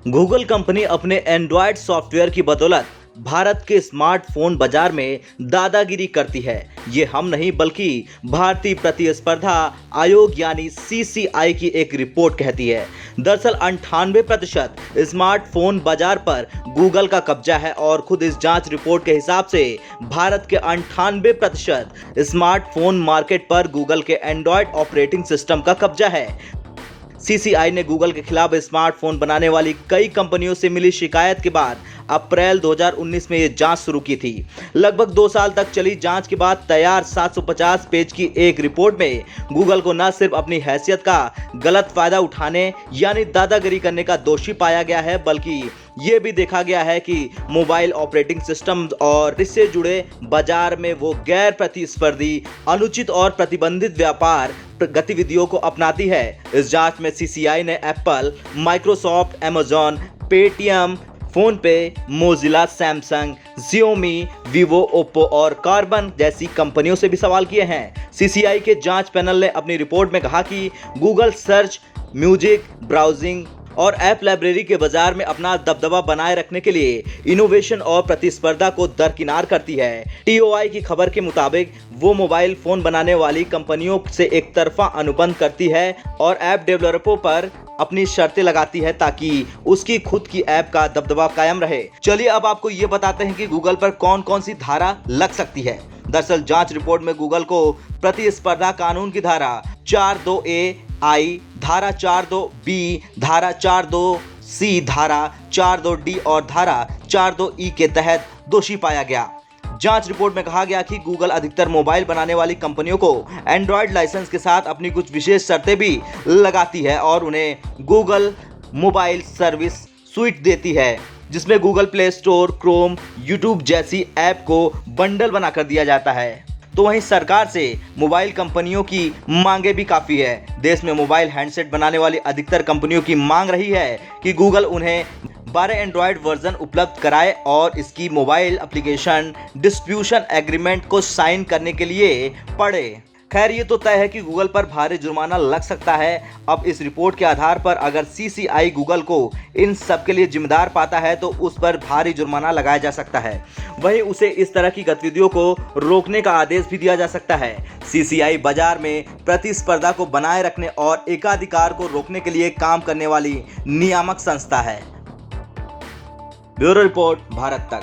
Google company अपने Android software की बदौलत भारत के स्मार्टफोन बाजार में दादागिरी करती है। ये हम नहीं बल्कि भारतीय प्रतिस्पर्धा आयोग यानी सीसीआई की एक रिपोर्ट कहती है। दरअसल 98% स्मार्टफोन बाजार पर गूगल का कब्जा है और खुद इस जांच रिपोर्ट के हिसाब से भारत के 98% स्मार्टफोन मार्केट पर गूगल के एंड्रॉयड ऑपरेटिंग सिस्टम का कब्जा है। सीसीआई ने गूगल के खिलाफ स्मार्टफोन बनाने वाली कई कंपनियों से मिली शिकायत के बाद अप्रैल 2019 में यह जांच शुरू की थी। लगभग 2 साल तक चली जांच के बाद तैयार 750 पेज की एक रिपोर्ट में गूगल को न सिर्फ अपनी हैसियत का गलत फायदा उठाने यानी दादागिरी करने का दोषी पाया गया है, बल्कि ये भी देखा गया है कि मोबाइल ऑपरेटिंग सिस्टम और इससे जुड़े बाजार में वो गैर प्रतिस्पर्धी, अनुचित और प्रतिबंधित व्यापार गतिविधियों को अपनाती है। इस जांच में सीसीआई ने Apple, Microsoft, Amazon, Paytm, PhonePe, Mozilla, Samsung, Xiaomi, Vivo, Oppo और कार्बन जैसी कंपनियों से भी सवाल किए हैं। सीसीआई के जांच पैनल ने अपनी रिपोर्ट में कहा कि गूगल सर्च, म्यूजिक, ब्राउजिंग और ऐप लाइब्रेरी के बाजार में अपना दबदबा बनाए रखने के लिए इनोवेशन और प्रतिस्पर्धा को दरकिनार करती है। टीओआई की खबर के मुताबिक वो मोबाइल फोन बनाने वाली कंपनियों से एक तरफा अनुबंध करती है और ऐप डेवलपरों पर अपनी शर्तें लगाती है ताकि उसकी खुद की ऐप का दबदबा कायम रहे। चलिए अब आपको ये बताते हैं कि गूगल पर कौन कौन सी धारा लग सकती है। दरअसल जांच रिपोर्ट में गूगल को प्रतिस्पर्धा कानून की धारा 42A आई, धारा 42B, धारा 42C, धारा 42D और धारा 42E के तहत दोषी पाया गया। जांच रिपोर्ट में कहा गया कि गूगल अधिकतर मोबाइल बनाने वाली कंपनियों को एंड्रॉयड लाइसेंस के साथ अपनी कुछ विशेष शर्तें भी लगाती है और उन्हें गूगल मोबाइल सर्विस स्वीट देती है, जिसमें Google play store, Chrome, YouTube जैसी ऐप को बंडल बनाकर दिया जाता है। तो वहीं सरकार से मोबाइल कंपनियों की मांगे भी काफ़ी है। देश में मोबाइल हैंडसेट बनाने वाली अधिकतर कंपनियों की मांग रही है कि गूगल उन्हें 12 एंड्रॉयड वर्जन उपलब्ध कराए और इसकी मोबाइल एप्लीकेशन डिस्ट्रीब्यूशन एग्रीमेंट को साइन करने के लिए पड़े। खैर, ये तो तय है कि गूगल पर भारी जुर्माना लग सकता है। अब इस रिपोर्ट के आधार पर अगर सीसीआई गूगल को इन सब के लिए जिम्मेदार पाता है तो उस पर भारी जुर्माना लगाया जा सकता है। वहीं उसे इस तरह की गतिविधियों को रोकने का आदेश भी दिया जा सकता है। सीसीआई बाजार में प्रतिस्पर्धा को बनाए रखने और एकाधिकार को रोकने के लिए काम करने वाली नियामक संस्था है। ब्यूरो रिपोर्ट, भारत तक।